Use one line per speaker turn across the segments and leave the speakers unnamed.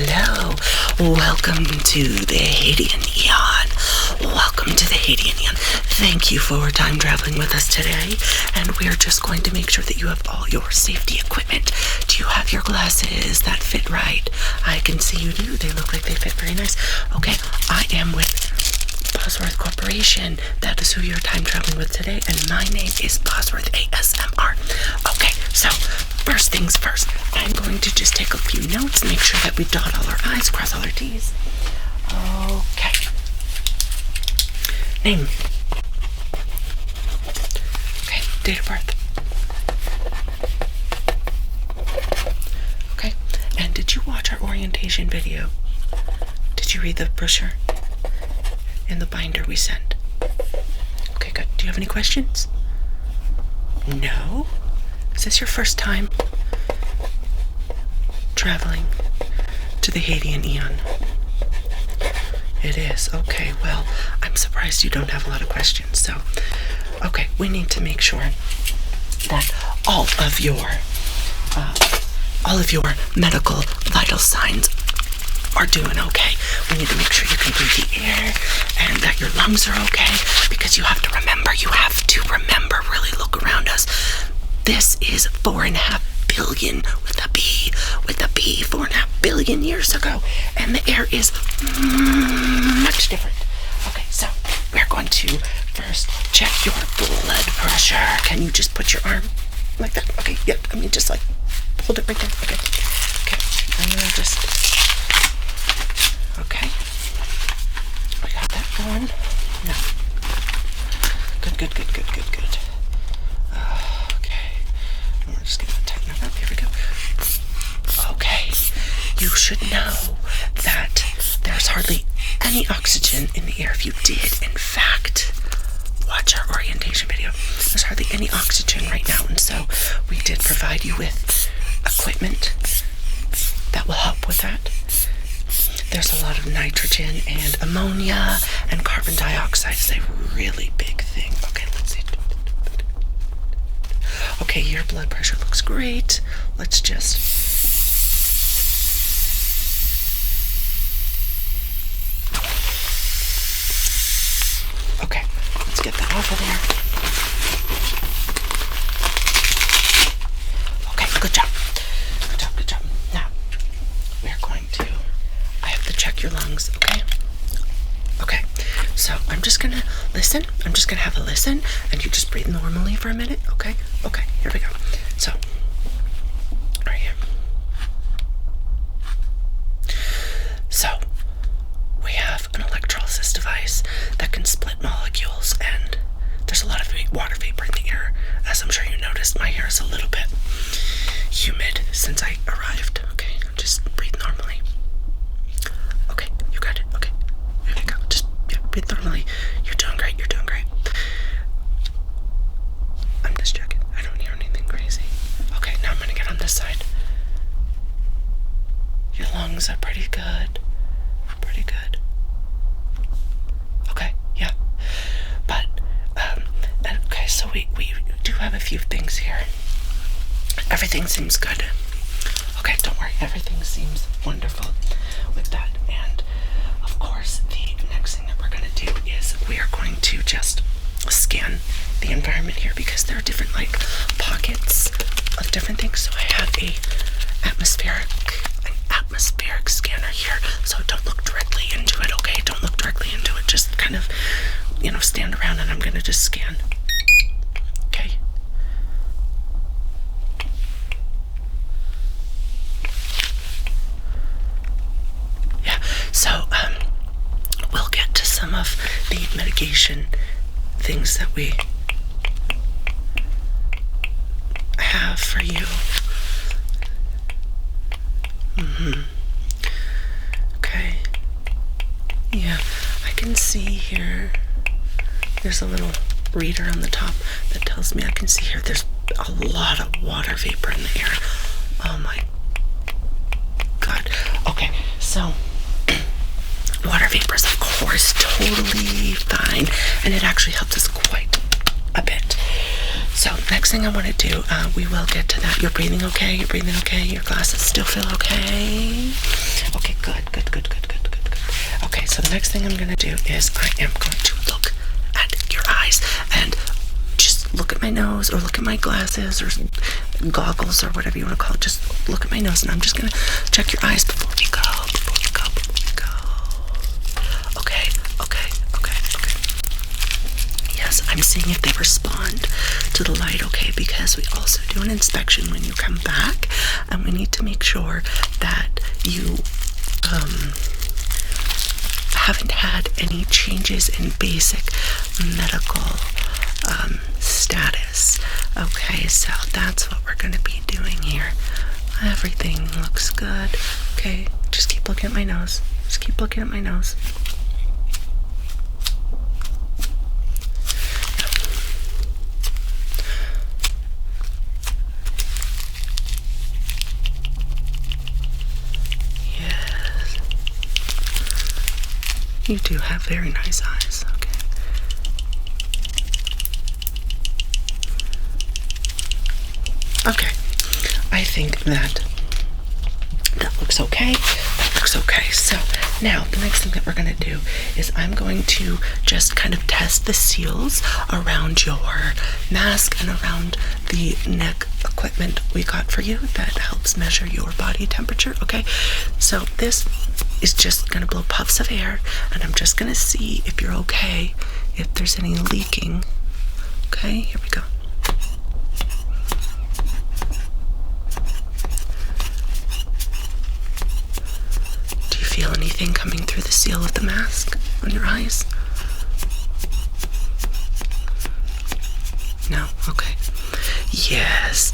Hello. Welcome to the Hadean Eon. Welcome to the Hadean Eon. Thank you for time traveling with us today. And we're just going to make sure that you have all your safety equipment. Do you have your glasses that fit right? I can see you do. They look like they fit very nice. Okay, I am with Bosworth Corporation. That is who you're time traveling with today. And my name is Bosworth ASMR. Okay, so first things first, I'm going to just take a few notes, make sure that we dot all our I's, cross all our T's. Okay. Name. Okay, date of birth. Okay, and did you watch our orientation video? Did you read the brochure in the binder we sent? Okay, good. Do you have any questions? No? Is this your first time traveling to the Hadean Eon? It is. Okay, well, I'm surprised you don't have a lot of questions. So, okay, we need to make sure that all of your medical vital signs are doing okay. We need to make sure you can breathe the air and that your lungs are okay, because you have to remember, really look around us. This is 4.5 billion with a B, 4.5 billion years ago, and the air is much different. Okay, so we're going to first check your blood pressure. Can you just put your arm like that? Okay, yep, I mean, just like hold it right there. Okay, I'm gonna just, okay, we got that going. No. Good. Okay, we're just gonna tighten it up. Here we go. Okay, you should know that there's hardly any oxygen in the air. If you did, in fact, watch our orientation video, there's hardly any oxygen right now, and so we did provide you with equipment that will help with that. There's a lot of nitrogen and ammonia and carbon dioxide is a really big thing. Okay, let's see. Okay, your blood pressure looks great. Let's just... Okay, let's get that off of there. Okay, good job. Now, we're going to... I have to check your lungs, okay? Okay, so I'm just gonna listen. I'm just gonna have a listen, and you just breathe normally for a minute, okay? Okay, here we go. So, right here. So, we have an electrolysis device that can split molecules, and there's a lot of water vapor in the air. As I'm sure you noticed, my hair is a little bit humid since I arrived, okay? Just breathe normally. Okay, you got it. Okay, here we go. Just breathe normally. You're doing great. I'm just checking. I don't hear anything crazy. Okay, now I'm gonna get on this side. Your lungs are pretty good. Okay, yeah. But, okay, so we do have a few things here. Everything seems good. Okay, don't worry. Everything seems wonderful with that. And, of course, the next thing that we're going to do is we are going to just scan the environment here, because there are different, like, pockets of different things. So I have an atmospheric scanner here. So don't look directly into it, okay? Don't look directly into it. Just kind of, stand around, and I'm going to just scan. Okay? So, we'll get to some of the mitigation things that we have for you. Okay. Yeah, I can see here, there's a little reader on the top that tells me I can see here there's a lot of water vapor in the air. Oh my God. Okay, so... water vapor is, of course, totally fine, and it actually helps us quite a bit. So next thing I want to do, we will get to that. You're breathing okay? Your glasses still feel okay? Okay, so the next thing I'm going to do is I am going to look at your eyes and just look at my nose, or look at my glasses, or goggles, or whatever you want to call it. Just look at my nose, and I'm just going to check your eyes before we go. Okay. Yes, I'm seeing if they respond to the light, okay? Because we also do an inspection when you come back, and we need to make sure that you haven't had any changes in basic medical status. Okay, so that's what we're going to be doing here. Everything looks good. Okay, just keep looking at my nose. Just keep looking at my nose. Yes. You do have very nice eyes. Okay. Okay, I think that looks okay. That looks okay. So now the next thing that we're going to do is I'm going to just kind of test the seals around your mask and around the neck equipment we got for you that helps measure your body temperature. Okay, so this is just going to blow puffs of air, and I'm just going to see if you're okay, if there's any leaking. Okay, here we go. Feel anything coming through the seal of the mask on your eyes? No? Okay. Yes.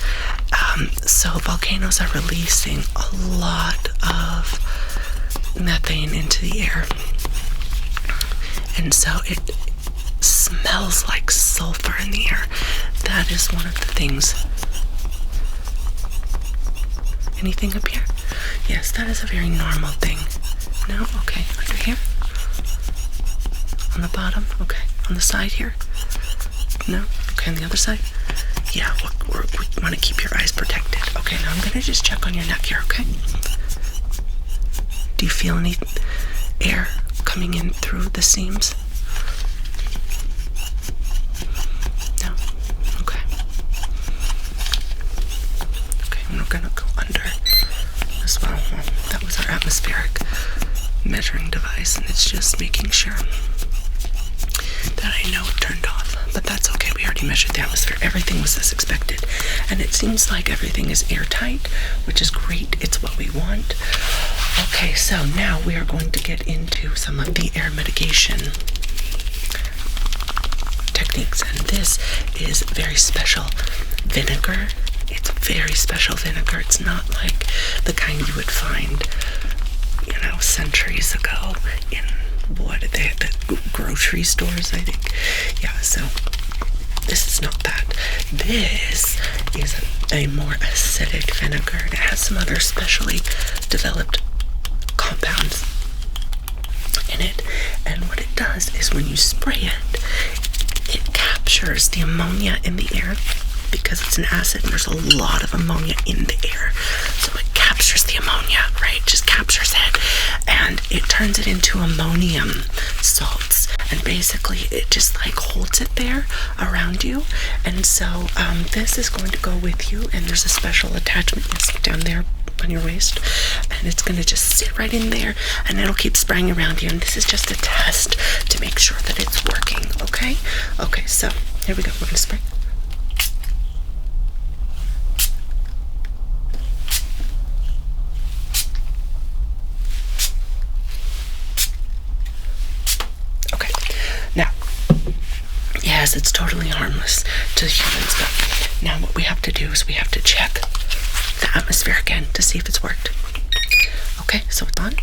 So volcanoes are releasing a lot of methane into the air. And so it smells like sulfur in the air. That is one of the things. Anything up here? Yes, that is a very normal thing. No? Okay. Under here? On the bottom? Okay. On the side here? No? Okay, on the other side? Yeah, we want to keep your eyes protected. Okay, now I'm going to just check on your neck here, okay? Do you feel any air coming in through the seams? No? Okay. Okay, and we're going to go under as well. That was our atmospheric measuring device, and it's just making sure that I know it turned off. But that's okay, we already measured the atmosphere. Everything was as expected, and it seems like everything is airtight, which is great. It's what we want. Okay, so now we are going to get into some of the air mitigation techniques, and this is very special vinegar. It's very special vinegar. It's not like the kind you would find, centuries ago in the grocery stores, I think. Yeah, so this is not that. This is a more acidic vinegar, and it has some other specially developed compounds in it. And what it does is when you spray it, it captures the ammonia in the air, because it's an acid and there's a lot of ammonia in the air. So it captures the ammonia, right? Just captures it, and it turns it into ammonium salts, and basically it just like holds it there around you. And so this is going to go with you, and there's a special attachment down there on your waist, and it's going to just sit right in there, and it'll keep spraying around you. And this is just a test to make sure that it's working. Okay, so here we go. We're going to spray. Now, yes, it's totally harmless to humans, but now what we have to do is we have to check the atmosphere again to see if it's worked. Okay, so it's on.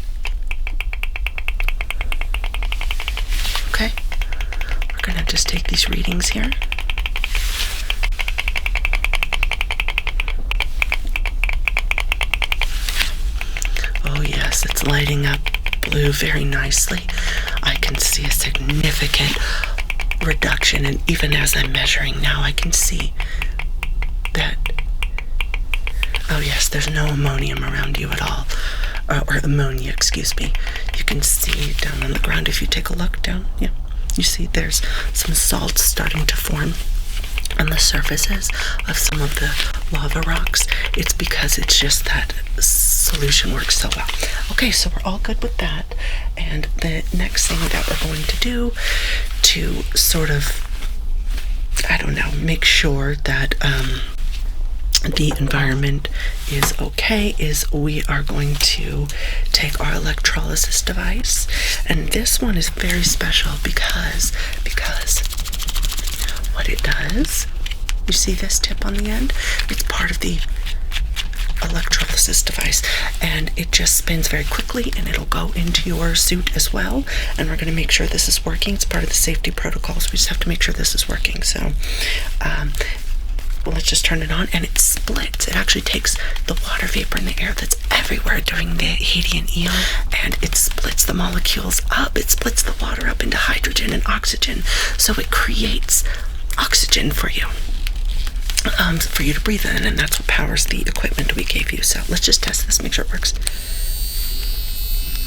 Okay, we're gonna just take these readings here. Oh yes, it's lighting up blue very nicely. I can see a significant reduction, and even as I'm measuring now, I can see that, oh yes, there's no ammonium around you at all. or ammonia, excuse me. You can see down on the ground if you take a look down. Yeah, you see there's some salts starting to form on the surfaces of some of the lava rocks. It's because it's just that solution works so well. Okay, so we're all good with that. And the next thing that we're going to do to sort of, I don't know, make sure that the environment is okay is we are going to take our electrolysis device. And this one is very special because what it does, you see this tip on the end? It's part of the electrolysis device, and it just spins very quickly, and it'll go into your suit as well. And we're going to make sure this is working. It's part of the safety protocols. We just have to make sure this is working. So let's just turn it on, and it splits. It actually takes the water vapor in the air that's everywhere during the Hadean Eon, and it splits the molecules up. It splits the water up into hydrogen and oxygen, so it creates oxygen for you to breathe in, and that's what powers the equipment we gave you. So let's just test this, make sure it works.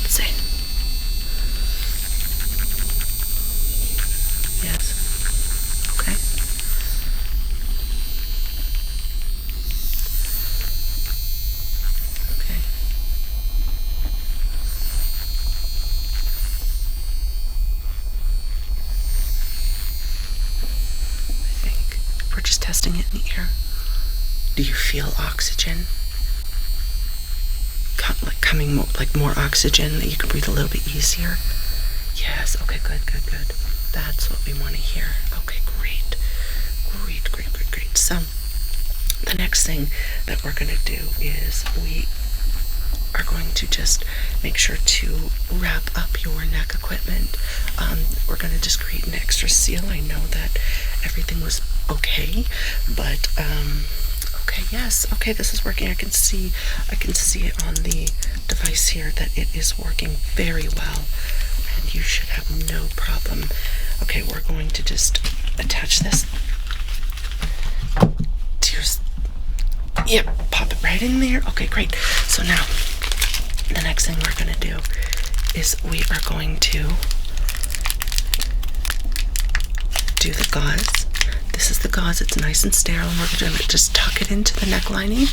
Let's see. Yes. Okay. Okay. I think we're just testing it in the air. Do you feel oxygen? Coming more oxygen, that you can breathe a little bit easier? Yes, okay, good. That's what we want to hear. Okay, great. So, the next thing that we're going to do is we are going to just make sure to wrap up your neck equipment. We're going to just create an extra seal. I know that everything was okay, but okay, yes, okay, this is working. I can see it on the device here that it is working very well, and you should have no problem. Okay, we're going to just attach this to your, yep, pop it right in there. Okay, great. So now, the next thing we're going to do is we are going to do the gauze. This is the gauze. It's nice and sterile, and we're going to just tuck it into the neck lining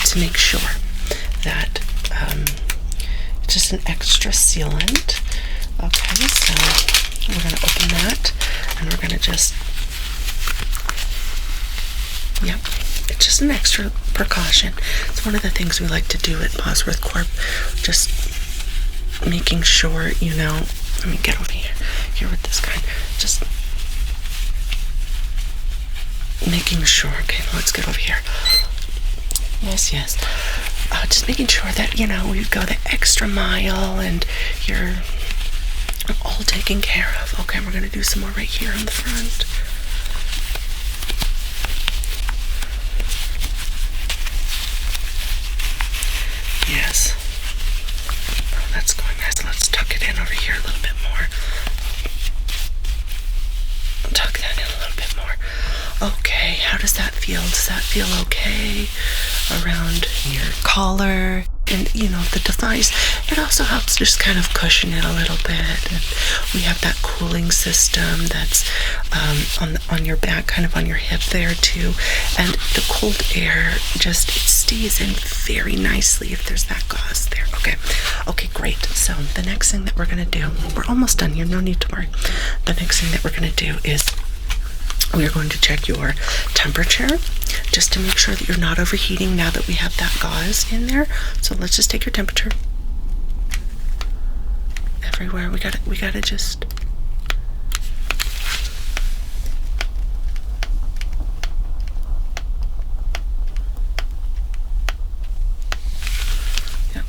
to make sure that it's just an extra sealant. Okay, so we're going to open that, and we're going to just, yep, it's just an extra precaution. It's one of the things we like to do at Bosworth Corp, just making sure, you know, let me get over here with this guy, just making sure, okay, let's get over here. Yes. Just making sure that, you know, we go the extra mile and you're all taken care of. Okay, we're going to do some more right here on the front. Yes. Oh, that's going nice. Let's tuck it in over here a little bit more. Tuck that in a little bit more. Okay, how does that feel? Does that feel okay around your collar? And, you know, the device, it also helps just kind of cushion it a little bit. And we have that cooling system that's on your back, kind of on your hip there too. And the cold air just, it stays in very nicely if there's that gauze there. Okay, great. So the next thing that we're going to do, we're almost done here, no need to worry. The next thing that we're going to do is we are going to check your temperature just to make sure that you're not overheating now that we have that gauze in there. So let's just take your temperature. Everywhere, we gotta just, yep.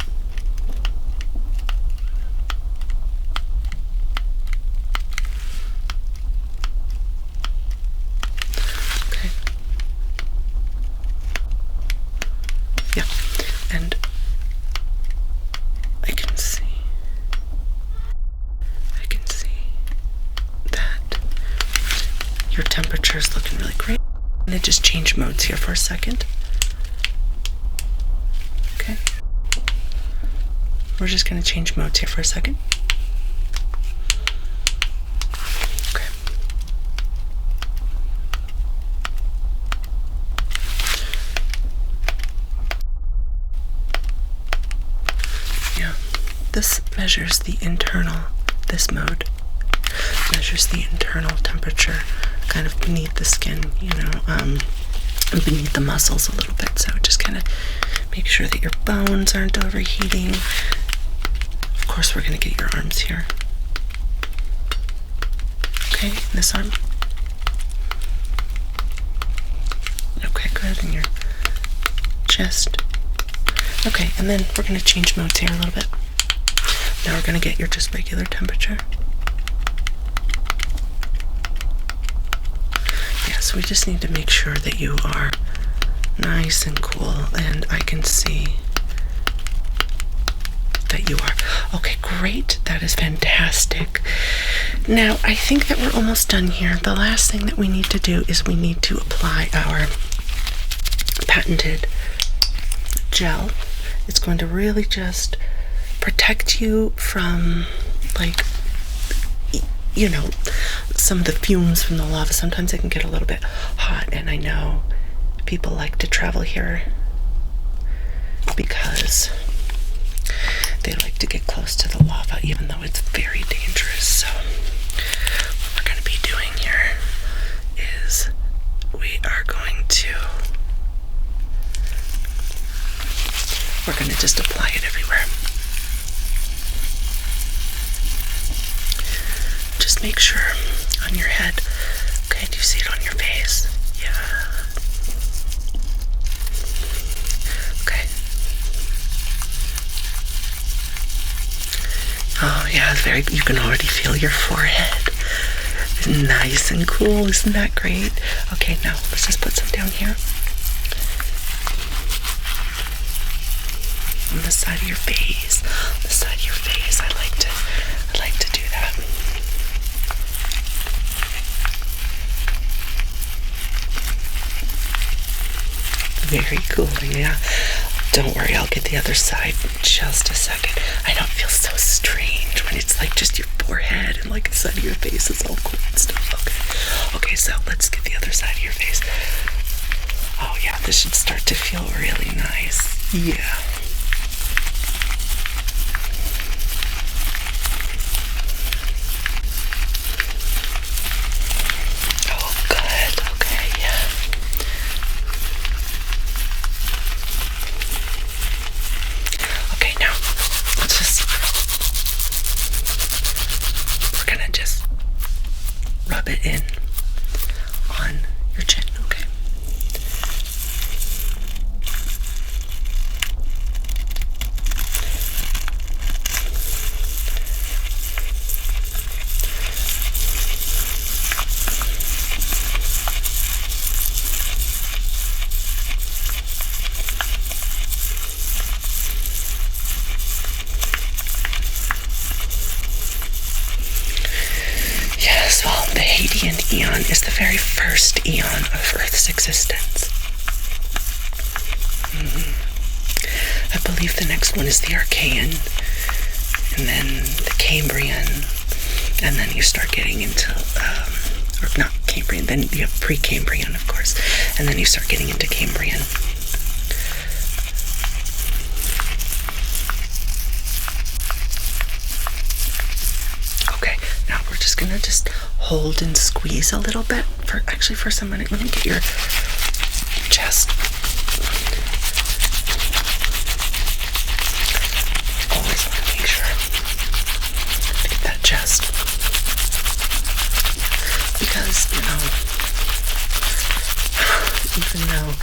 Okay. Yeah, and I can see that your temperature is looking really great. I'm gonna just change modes here for a second. Okay. we're just going to change modes here for a second. Okay. Yeah, this measures the internal, this mode measures the internal temperature kind of beneath the skin, you know, beneath the muscles a little bit. So just kind of make sure that your bones aren't overheating. Of course, we're going to get your arms here. Okay, and this arm. Okay, good, and your chest. Okay, and then we're going to change modes here a little bit. Now we're going to get your just regular temperature. So we just need to make sure that you are nice and cool, and I can see that you are. Okay, great. That is fantastic. Now, I think that we're almost done here. The last thing that we need to do is we need to apply our patented gel. It's going to really just protect you from, like, you know, some of the fumes from the lava. Sometimes it can get a little bit hot, and I know people like to travel here because they like to get close to the lava, even though it's very dangerous. So what we're going to be doing here is we're going to just apply it everywhere. Just make sure on your head. Okay, do you see it on your face? Yeah. Okay. Oh yeah, you can already feel your forehead. Nice and cool, isn't that great? Okay, now let's just put some down here. On the side of your face. On the side of your face. I like to do that. Very cool, yeah. Don't worry, I'll get the other side in just a second. I know it feels so strange when it's like just your forehead and like the side of your face is all cool and stuff. Okay, so let's get the other side of your face. Oh yeah, this should start to feel really nice. Yeah. It in on your chin, okay? Yes, well, the Hadean Eon is the very first eon of Earth's existence. I believe the next one is the Archaean, and then the Cambrian, and then you start getting into, or not Cambrian, then you have pre-Cambrian, of course, and then you start getting into Cambrian. Just gonna hold and squeeze a little bit for some minute. Let me get your chest. Always want to make sure to get that chest, because even though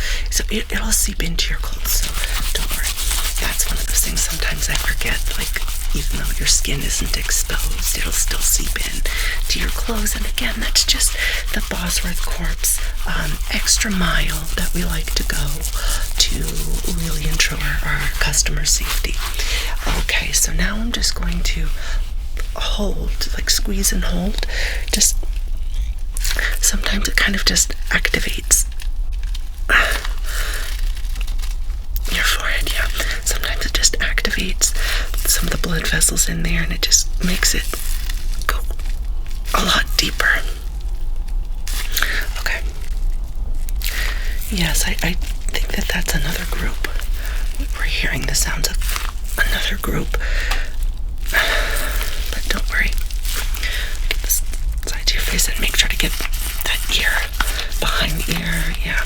it'll seep into your clothes, so don't worry. That's one of those things sometimes I forget, like, even though your skin isn't exposed, it'll still seep in to your clothes. And again, that's just the Bosworth Corp's extra mile that we like to go to really ensure our customer safety. Okay, so now I'm just going to hold, like squeeze and hold. Just sometimes it kind of just activates your forehead, yeah. Sometimes it just activates some of the blood vessels in there, and it just makes it go a lot deeper. Okay. Yes, I think that's another group. We're hearing the sounds of another group. But don't worry. Get this side to your face and make sure to get that ear behind the ear. Yeah.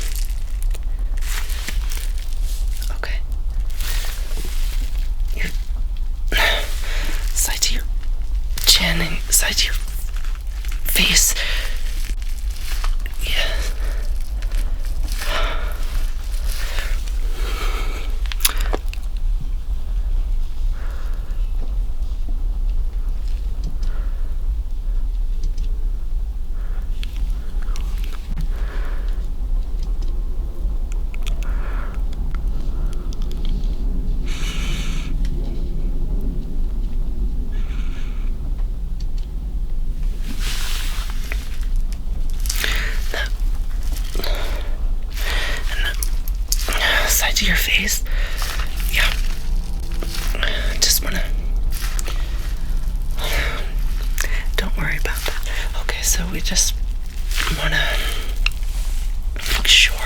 Okay. Your side to your chin and side to your face. Yeah. To your face. Yeah. Just wanna. Don't worry about that. Okay, so we just wanna make sure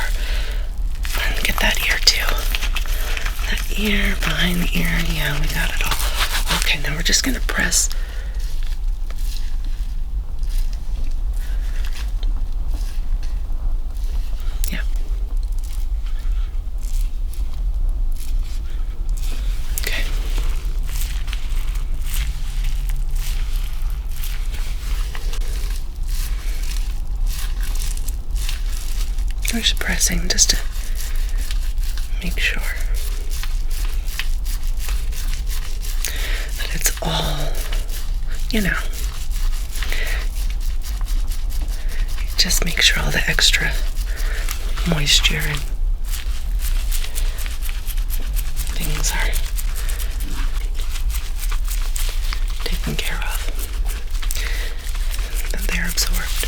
and get that ear too. That ear behind the ear. Yeah, we got it all. Okay, now we're just gonna press. We're just pressing just to make sure that it's all, just make sure all the extra moisture and things are taken care of, that they're absorbed.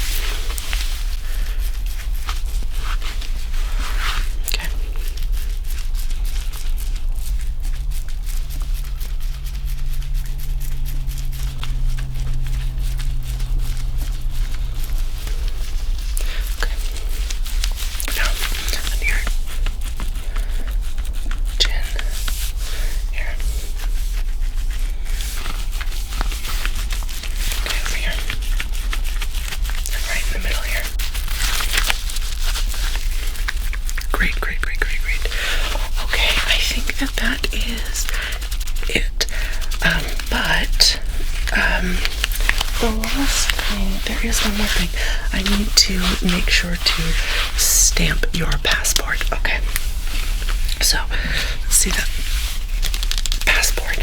There is one more thing. I need to make sure to stamp your passport. Okay. So, let's see that passport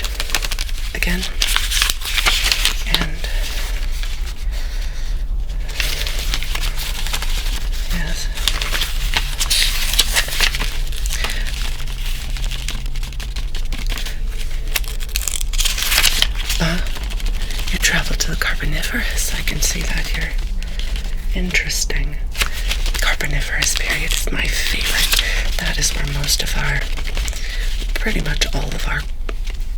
again. And yes. You traveled to the Carboniferous. I can see that here. Interesting. Carboniferous period is my favorite. That is where pretty much all of our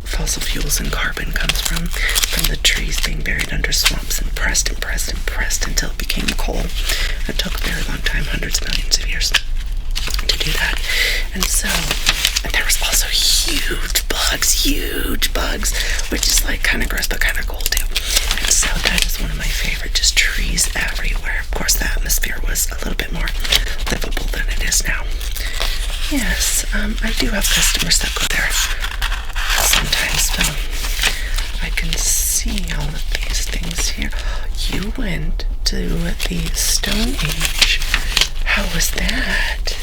fossil fuels and carbon comes from the trees being buried under swamps and pressed until it became coal. It took a very long time, hundreds of millions of years, to do that. And so, there was also huge bugs, which is like kind of gross but kind of cool too. And so that is one of my favorite, just trees everywhere. Of course, the atmosphere was a little bit more livable than it is now. Yes, I do have customers that go there sometimes, so I can see all of these things here. You went to the Stone Age. How was that?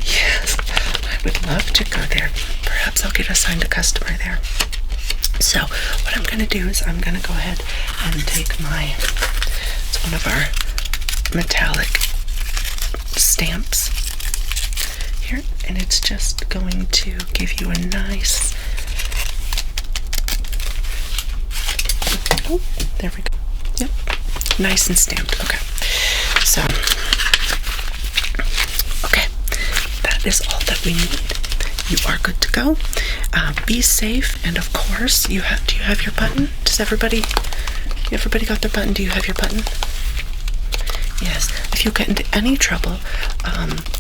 Yes, I would love to go there. Perhaps I'll get assigned a customer there. So what I'm going to do is I'm going to go ahead and take it's one of our metallic stamps here, and it's just going to give you a nice, oh, there we go, yep, nice and stamped. Okay, so, okay, that is all that we need. you are good to go. Be safe, and of course, do you have your button? Everybody got their button? Do you have your button? Yes. If you get into any trouble,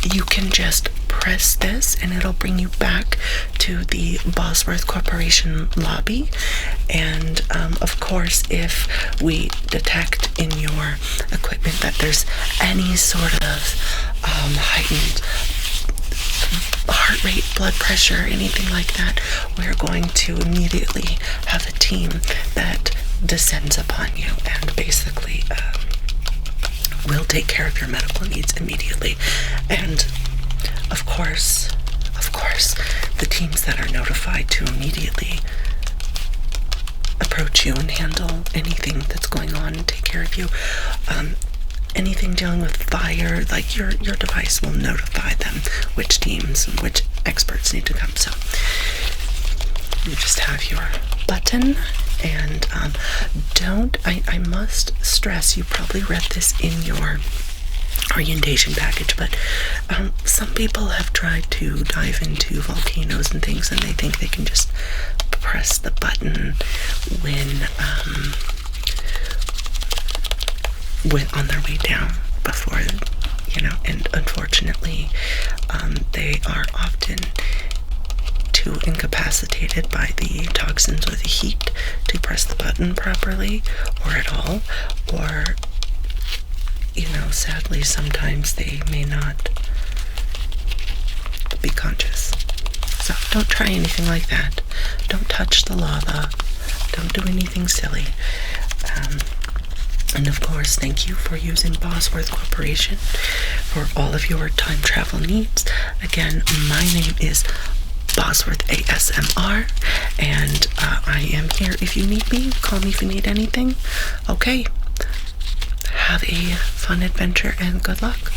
you can just press this and it'll bring you back to the Bosworth Corporation lobby. And of course, if we detect in your equipment that there's any sort of heightened heart rate, blood pressure, anything like that, we're going to immediately have a team that descends upon you and basically will take care of your medical needs immediately. And of course, the teams that are notified to immediately approach you and handle anything that's going on and take care of you. Anything dealing with fire, like your device will notify them which teams and which experts need to come. So you just have your button. And I must stress, you probably read this in your orientation package, but some people have tried to dive into volcanoes and things, and they think they can just press the button when on their way down before, and unfortunately, they are often too incapacitated by the toxins or the heat to press the button properly or at all, or sadly sometimes they may not be conscious. So don't try anything like that. Don't touch the lava. Don't do anything silly. And of course, thank you for using Bosworth Corporation for all of your time travel needs. Again, my name is Bosworth ASMR, and I am here if you need me. Call me if you need anything. Okay. Have a fun adventure and good luck.